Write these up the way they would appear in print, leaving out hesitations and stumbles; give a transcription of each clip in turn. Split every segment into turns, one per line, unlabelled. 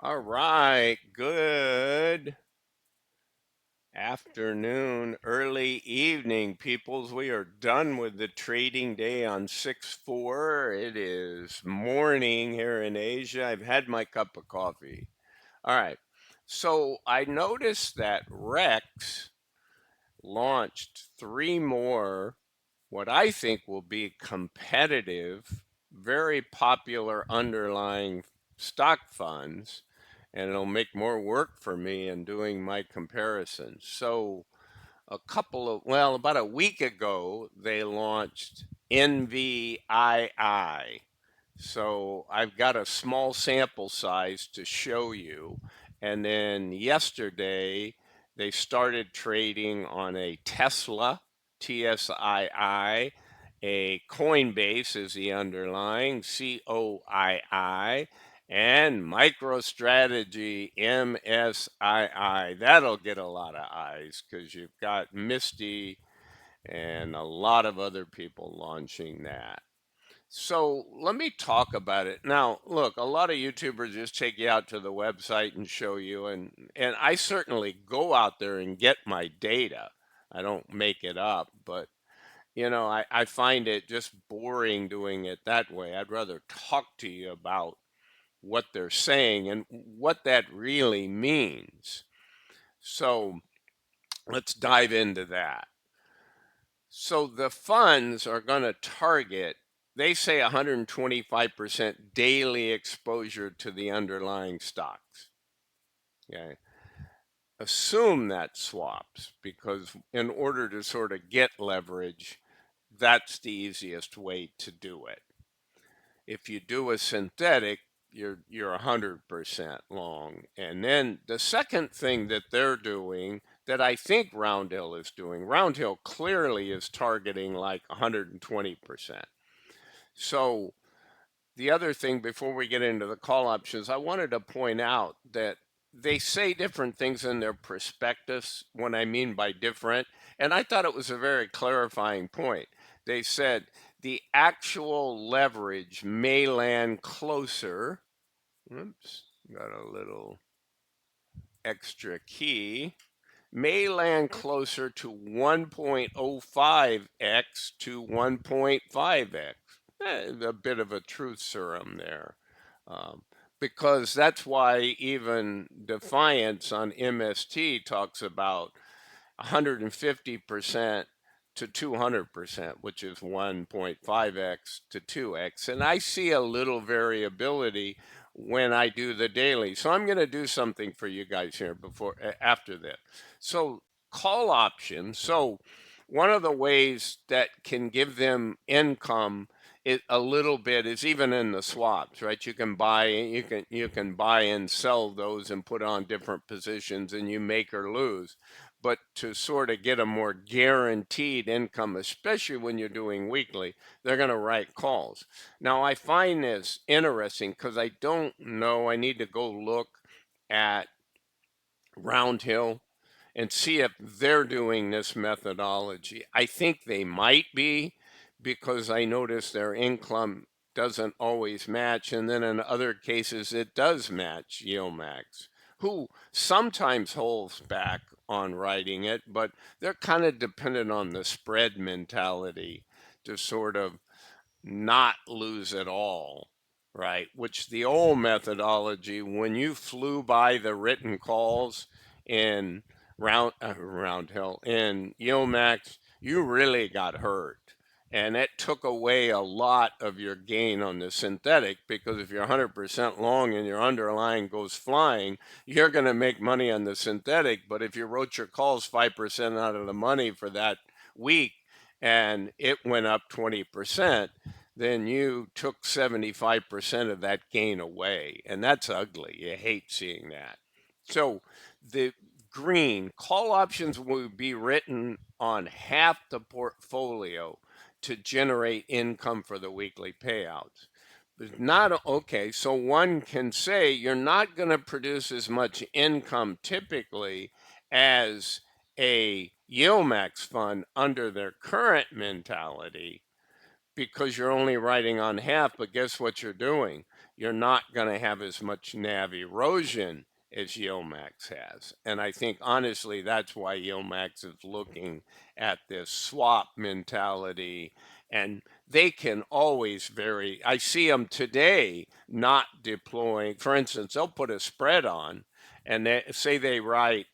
All right. Good afternoon, early evening, peoples. We are done with the trading day on 6/4. It is morning here in Asia. I've had my cup of coffee. All right. So I noticed that Rex launched three more, what I think will be competitive, very popular underlying stock funds, and it'll make more work for me in doing my comparisons. So, about a week ago, they launched NVII. So I've got a small sample size to show you. And then yesterday, they started trading on a Tesla, TSII, a Coinbase is the underlying, COII, and MicroStrategy, MSII. That'll get a lot of eyes because you've got Misty and a lot of other people launching that. So let me talk about it. Now, look, a lot of YouTubers just take you out to the website and show you, and I certainly go out there and get my data. I don't make it up, but I find it just boring doing it that way. I'd rather talk to you about what they're saying and what that really means. So let's dive into that. So the funds are going to target, they say 125% daily exposure to the underlying stocks. Okay. Assume that swaps because in order to sort of get leverage, that's the easiest way to do it. If you do a synthetic, you're 100% long. And then the second thing that they're doing that I think Roundhill is doing, Roundhill clearly is targeting like 120%. So the other thing before we get into the call options, I wanted to point out that they say different things in their prospectus, what I mean by different. And I thought it was a very clarifying point. They said the actual leverage may land closer. Oops, got a little extra key. May land closer to 1.05x to 1.5x. A bit of a truth serum there. Um, because that's why even Defiance on MST talks about 150% to 200%, which is 1.5x to 2x. And I see a little variability when I do the daily. So I'm going to do something for you guys here after this. So call options. So one of the ways that can give them income a little bit is even in the swaps, right? You can buy and sell those and put on different positions and you make or lose. But to sort of get a more guaranteed income, especially when you're doing weekly, they're going to write calls. Now, I find this interesting because I don't know. I need to go look at Roundhill and see if they're doing this methodology. I think they might be because I notice their income doesn't always match. And then in other cases, it does match Yieldmax, who sometimes holds back on writing it, but they're kind of dependent on the spread mentality to sort of not lose at all, right? Which the old methodology, when you flew by the written calls in Roundhill in Yieldmax, you really got hurt. And it took away a lot of your gain on the synthetic because if you're 100% long and your underlying goes flying, you're going to make money on the synthetic. But if you wrote your calls 5% out of the money for that week and it went up 20%, then you took 75% of that gain away. And that's ugly. You hate seeing that. So the green call options will be written on half the portfolio to generate income for the weekly payouts. But not okay. So one can say you're not going to produce as much income typically as a Yieldmax fund under their current mentality, because you're only writing on half. But guess what you're doing? You're not going to have as much NAV erosion as Yilmax has. And I think honestly, that's why Yilmax is looking at this swap mentality. And they can always vary. I see them today not deploying. For instance, they'll put a spread on and they say they write,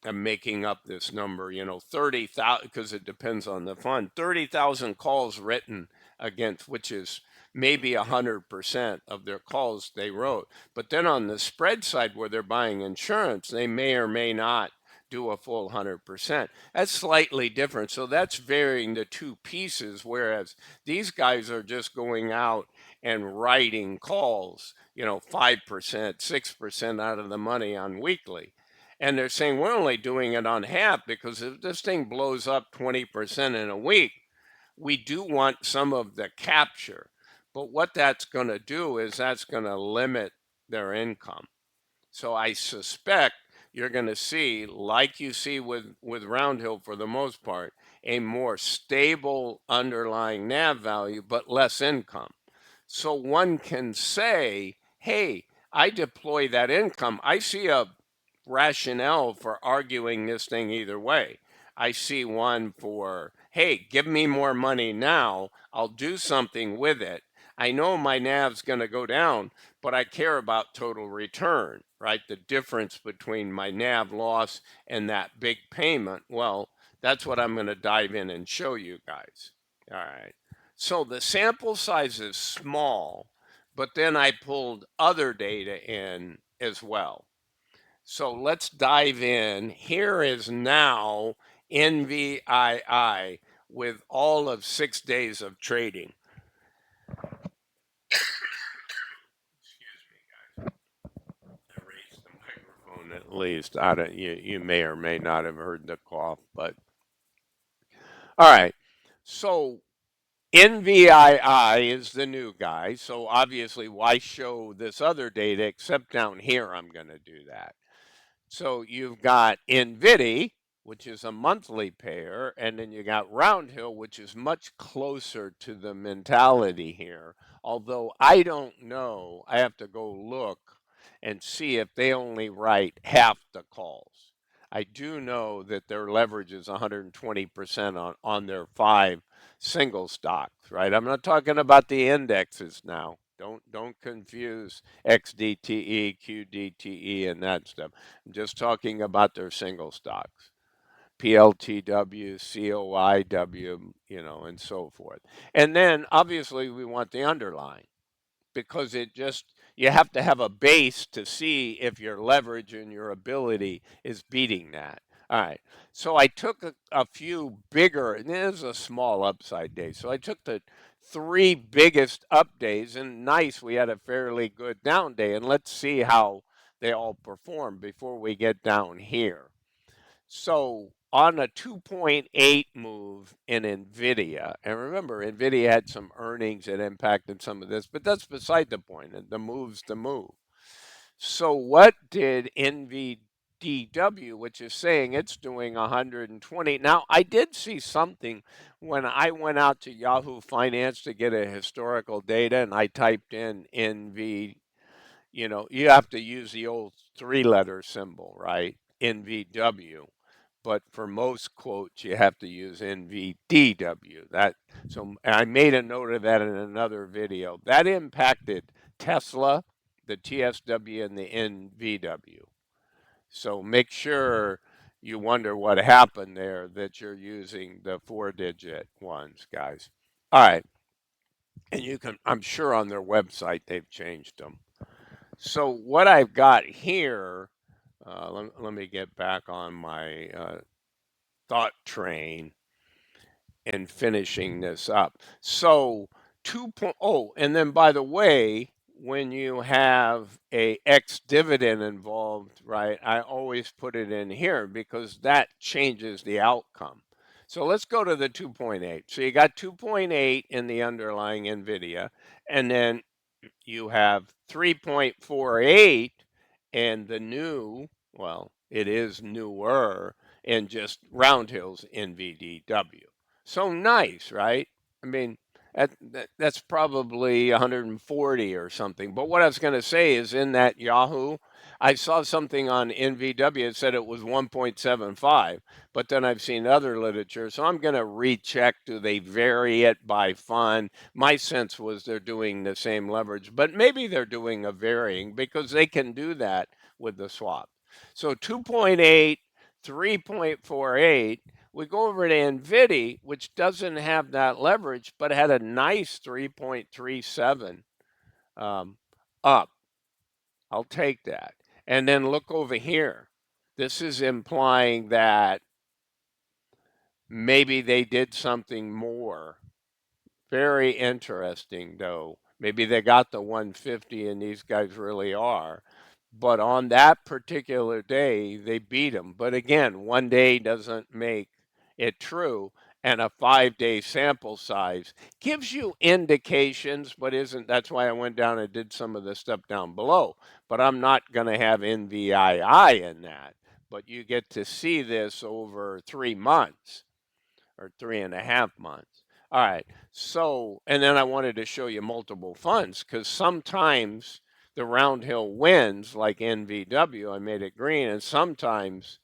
I'm making up this number, 30,000, because it depends on the fund, 30,000 calls written against, which is maybe 100% of their calls they wrote. But then on the spread side where they're buying insurance, they may or may not do a full 100%. That's slightly different. So that's varying the two pieces, whereas these guys are just going out and writing calls, 5%, 6% out of the money on weekly. And they're saying we're only doing it on half because if this thing blows up 20% in a week, we do want some of the capture. But what that's going to do is that's going to limit their income. So I suspect you're going to see, like you see with Roundhill for the most part, a more stable underlying NAV value, but less income. So one can say, hey, I deploy that income. I see a rationale for arguing this thing either way. I see one for, hey, give me more money now. I'll do something with it. I know my NAV's going to go down, but I care about total return, right? The difference between my NAV loss and that big payment. Well, that's what I'm going to dive in and show you guys. All right. So the sample size is small, but then I pulled other data in as well. So let's dive in. Here is now NVII with all of 6 days of trading. Excuse me, guys. I raised the microphone at least. You may or may not have heard the cough, but all right. So NVII is the new guy. So obviously, why show this other data except down here? I'm going to do that. So you've got NVIDIA, which is a monthly pair, and then you got Roundhill, which is much closer to the mentality here. Although I don't know, I have to go look and see if they only write half the calls. I do know that their leverage is 120% on their 5 single stocks, right? I'm not talking about the indexes now. Don't confuse XDTE, QDTE, and that stuff. I'm just talking about their single stocks. PLTW, COIW, and so forth. And then obviously we want the underlying because you have to have a base to see if your leverage and your ability is beating that. All right. So I took a few bigger, and this is a small upside day. So I took the 3 biggest up days, and nice, we had a fairly good down day. And let's see how they all perform before we get down here. So on a 2.8 move in NVIDIA, and remember, NVIDIA had some earnings that impacted some of this, but that's beside the point. The move's the move. So what did NVDW, which is saying it's doing 120? Now, I did see something when I went out to Yahoo Finance to get a historical data, and I typed in NV, you have to use the old 3-letter symbol, right? NVW. But for most quotes, you have to use NVDW. So I made a note of that in another video. That impacted Tesla, the TSW, and the NVW. So make sure you wonder what happened there, that you're using the 4-digit ones, guys. All right. And I'm sure on their website they've changed them. So what I've got here, let me get back on my thought train and finishing this up. So 2.0, and then by the way, when you have a X dividend involved, right, I always put it in here because that changes the outcome. So let's go to the 2.8. So you got 2.8 in the underlying NVIDIA, and then you have 3.48 and the new, well, it is newer, and just Roundhill's NVDW. So nice, right? I mean, That's probably 140 or something. But what I was going to say is in that Yahoo, I saw something on NVW that said it was 1.75, but then I've seen other literature. So I'm going to recheck. Do they vary it by fund? My sense was they're doing the same leverage, but maybe they're doing a varying because they can do that with the swap. So 2.8, 3.48. We go over to NVIDIA, which doesn't have that leverage, but had a nice 3.37 up. I'll take that. And then look over here. This is implying that maybe they did something more. Very interesting, though. Maybe they got the 150 and these guys really are. But on that particular day, they beat them. But again, one day doesn't make it true. And a 5-day sample size gives you indications, but isn't. That's why I went down and did some of the stuff down below. But I'm not going to have NVII in that. But you get to see this over 3 months or 3.5 months. All right. So, and then I wanted to show you multiple funds because sometimes the round hill wins, like NVW, I made it green, and sometimes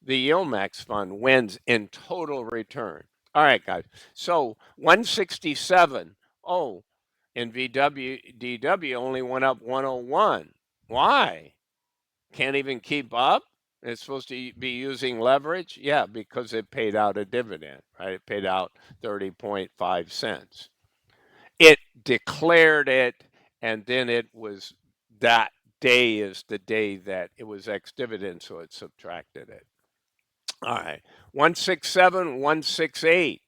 the Yilmax fund wins in total return. All right, guys. So 167. Oh, NVW DW only went up 101. Why? Can't even keep up? It's supposed to be using leverage? Yeah, because it paid out a dividend, right? It paid out 30.5 cents. It declared it, and then it was that day is the day that it was ex dividend, so it subtracted it. All right, 167, 168.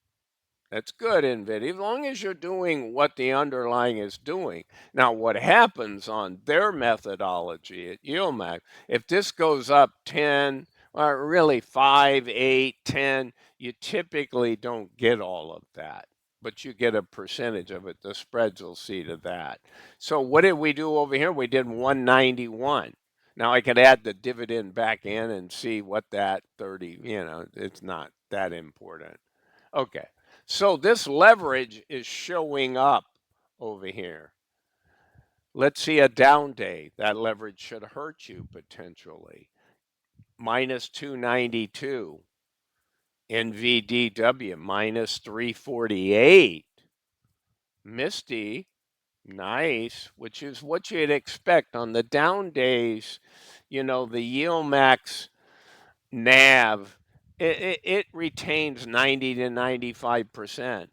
That's good, NVIDIA, as long as you're doing what the underlying is doing. Now, what happens on their methodology at Yieldmax, if this goes up 10, or really 5, 8, 10, you typically don't get all of that, but you get a percentage of it. The spreads will see to that. So what did we do over here? We did 191. Now I could add the dividend back in and see what that 30, it's not that important. Okay. So this leverage is showing up over here. Let's see a down day. That leverage should hurt you potentially. Minus 292. NVDW minus 348. Misty, nice, which is what you'd expect on the down days. The yield max NAV, it retains 90 to 95%.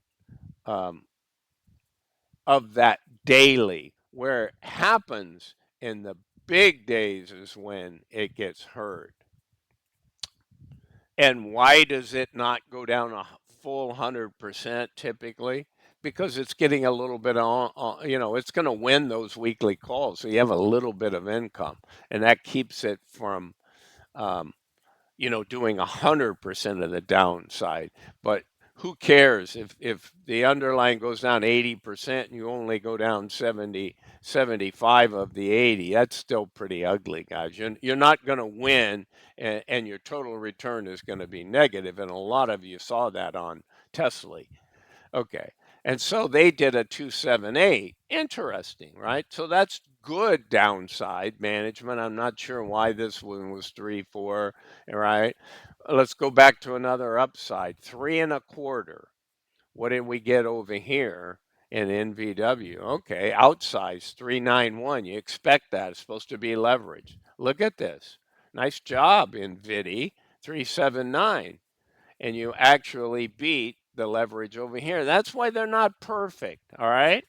Of that daily. Where it happens in the big days is when it gets hurt. And why does it not go down a full 100% typically? Because it's getting a little bit on, it's going to win those weekly calls. So you have a little bit of income, and that keeps it from, doing 100% of the downside. But who cares if the underlying goes down 80% and you only go down 70, 75 of the 80? That's still pretty ugly, guys. You're not going to win, and your total return is going to be negative. And a lot of you saw that on Tesla. Okay. And so they did a 278. Interesting, right? So that's good downside management. I'm not sure why this one was 3, 4, right? Let's go back to another upside. 3.25. What did we get over here in NVW? Okay, outsize 391. You expect that. It's supposed to be leverage. Look at this. Nice job, NVIDIA. 379. And you actually beat the leverage over here. That's why they're not perfect, all right?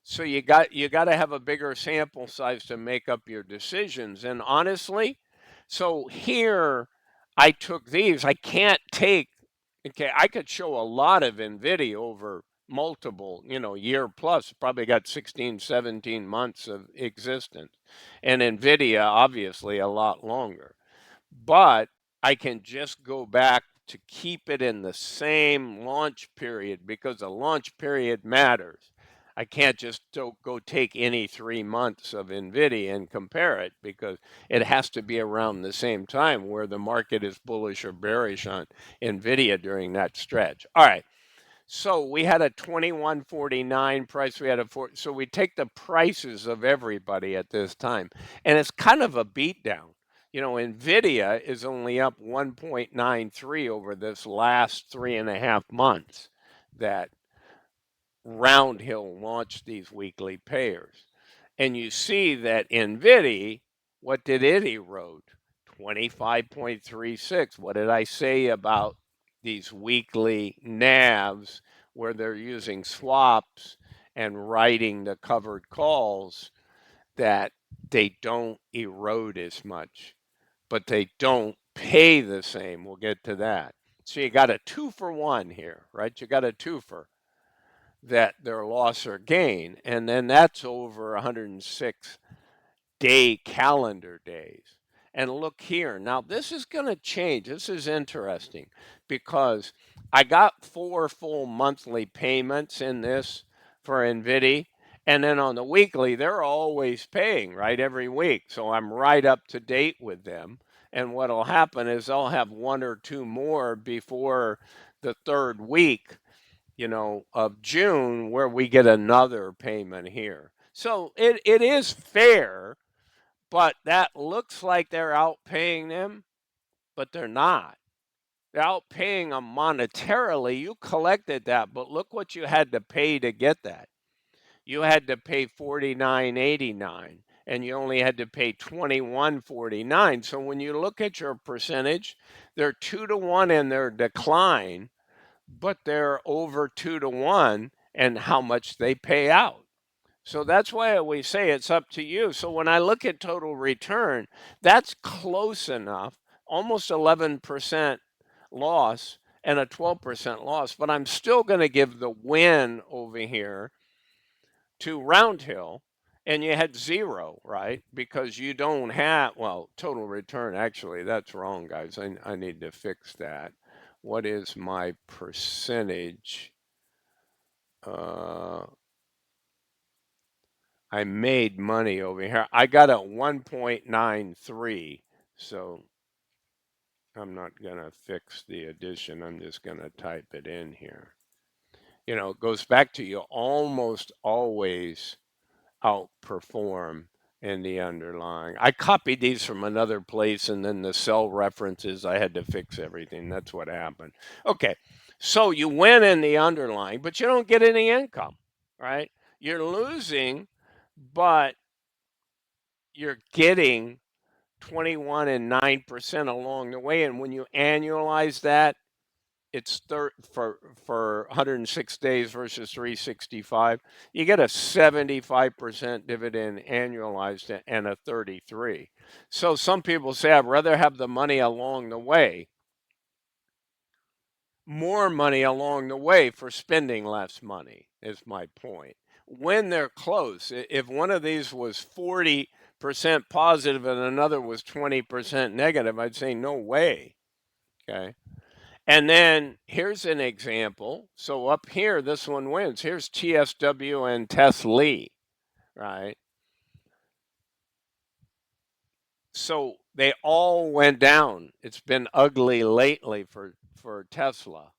So you got to have a bigger sample size to make up your decisions. And honestly, so here I took these. I can't take, okay, I could show a lot of NVIDIA over multiple, year plus, probably got 16, 17 months of existence. And NVIDIA, obviously, a lot longer. But I can just go back to keep it in the same launch period because the launch period matters. I can't just go take any 3 months of NVIDIA and compare it because it has to be around the same time where the market is bullish or bearish on NVIDIA during that stretch. All right. So we had a 21.49 price. We had a four. So we take the prices of everybody at this time, and it's kind of a beatdown. You know, Nvidia is only up 1.93 over this last 3.5 months that Roundhill launched these weekly pairs. And you see that Nvidia, what did it erode? 25.36. What did I say about these weekly NAVs where they're using swaps and writing the covered calls, that they don't erode as much, but they don't pay the same. We'll get to that. So you got a 2-for-1 here, right? You got a twofer, that their loss or gain, and then that's over 106 day calendar days. And look here, now this is going to change. This is interesting because I got 4 full monthly payments in this for Nvidia, and then on the weekly they're always paying right every week, so I'm right up to date with them. And what'll happen is I'll have 1 or 2 more before the 3rd week, of June, where we get another payment here. So it is fair, but that looks like they're outpaying them, but they're not. They're outpaying them monetarily. You collected that, but look what you had to pay to get that. You had to pay $49.89, and you only had to pay $21.49. So when you look at your percentage, they're 2-to-1 in their decline, but they're over 2-to-1 and how much they pay out. So that's why we say it's up to you. So when I look at total return, that's close enough, almost 11% loss and a 12% loss, but I'm still going to give the win over here to Roundhill. And you had 0, right? Because you don't have, well, total return, actually, that's wrong, guys. I need to fix that. What is my percentage? I made money over here. I got a 1.93, so I'm not going to fix the addition. I'm just going to type it in here. It goes back to you almost always outperform in the underlying. I copied these from another place, and then the cell references, I had to fix everything. That's what happened. Okay, so you win in the underlying, but you don't get any income, right? You're losing, but you're getting 21.9% along the way. And when you annualize that, it's for 106 days versus 365. You get a 75% dividend annualized and a 33. So some people say, I'd rather have the money along the way, more money along the way for spending less money, is my point. When they're close, if one of these was 40% positive and another was 20% negative, I'd say no way. Okay. And then here's an example. So up here, this one wins. Here's TSW and Tsla, right? So they all went down. It's been ugly lately for Tesla.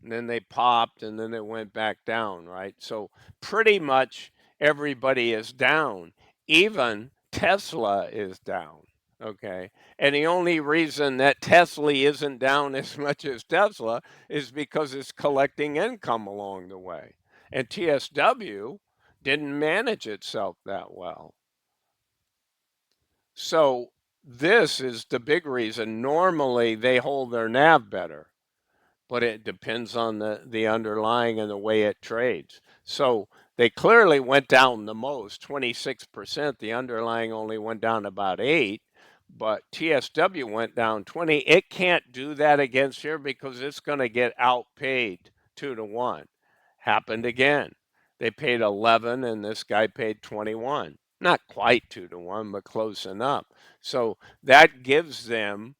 And then they popped and then they went back down, right? So pretty much everybody is down. Even Tesla is down. Okay. And the only reason that Tesla isn't down as much as Tesla is because it's collecting income along the way. And TSW didn't manage itself that well. So this is the big reason. Normally they hold their NAV better, but it depends on the underlying and the way it trades. So they clearly went down the most, 26%. The underlying only went down about 8, but TSW went down 20. It can't do that against here because it's going to get outpaid 2-to-1. Happened again. They paid 11 and this guy paid 21. Not quite 2-to-1, but close enough. So that gives them,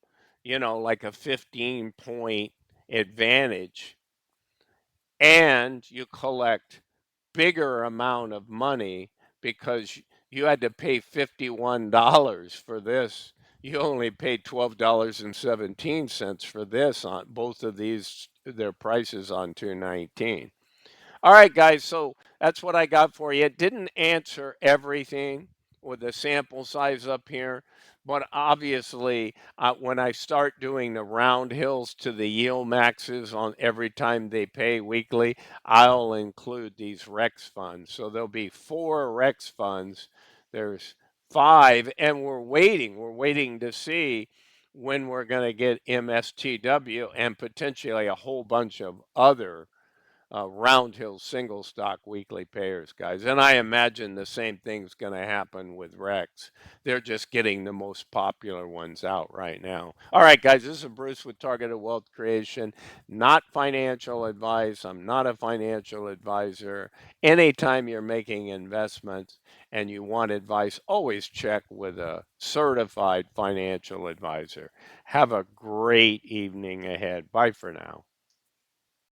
like a 15-point advantage, and you collect bigger amount of money because you had to pay $51 for this. You only paid $12.17 for this on both of these, their prices on 219. All right, guys, so that's what I got for you. It didn't answer everything with the sample size up here, but obviously, when I start doing the round hills to the yield maxes on every time they pay weekly, I'll include these Rex funds. So there'll be 4 Rex funds. There's 5, and we're waiting to see when we're going to get MSTW and potentially a whole bunch of other Round Hill single stock weekly payers, guys. And I imagine the same thing's going to happen with Rex. They're just getting the most popular ones out right now. All right, guys, this is Bruce with Targeted Wealth Creation. Not financial advice. I'm not a financial advisor. Anytime you're making investments and you want advice, always check with a certified financial advisor. Have a great evening ahead. Bye for now.